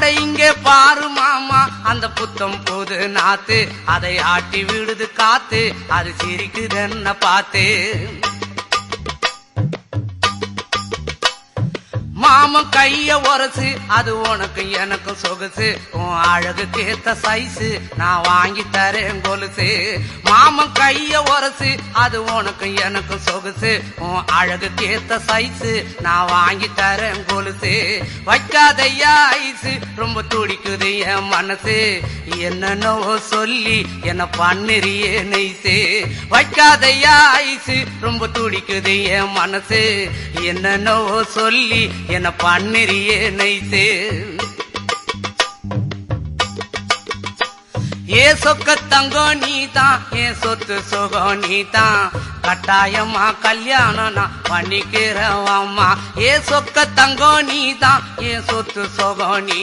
அட இங்கே பாரு மாமா அந்த புத்தம் புது நாத்து, அதை ஆட்டி விடுது காத்து, அது சிரிக்குதுன்ன பார்த்து. மாமன் கைய உரசு, அது உனக்கு எனக்கு சொகுசு, உன் அழகுக்கு ஏத்த சைஸு நான் வாங்கி தரேன் கொலுசு. மாமன் கைய உரசு, அது உனக்கு எனக்கு சொகுசு, உன் அழகுக்கு ஏத்த சைஸு நான் வாங்கி தரேன் கொலுசு. வைக்காதையா ஐசு, ரொம்ப துடிக்குது என் மனசு, என்னன்னோ சொல்லி என்ன பண்ணுறியே நெய்சு. வைக்காதையா ஐசு, ரொம்ப துடிக்குது என் மனசு, என்னன்னோ சொல்லி என்ன பண்ணுறியே நைசு. ஏ சொக்க தங்கம் நீதான், ஏன் சொத்து சுகம் நீதான், கட்டாயமா கல்யாணம் நான் பண்ணிக்கிறவம்மா. ஏ சொக்க தங்கம் நீதான், ஏன் சொத்து சுகம் நீ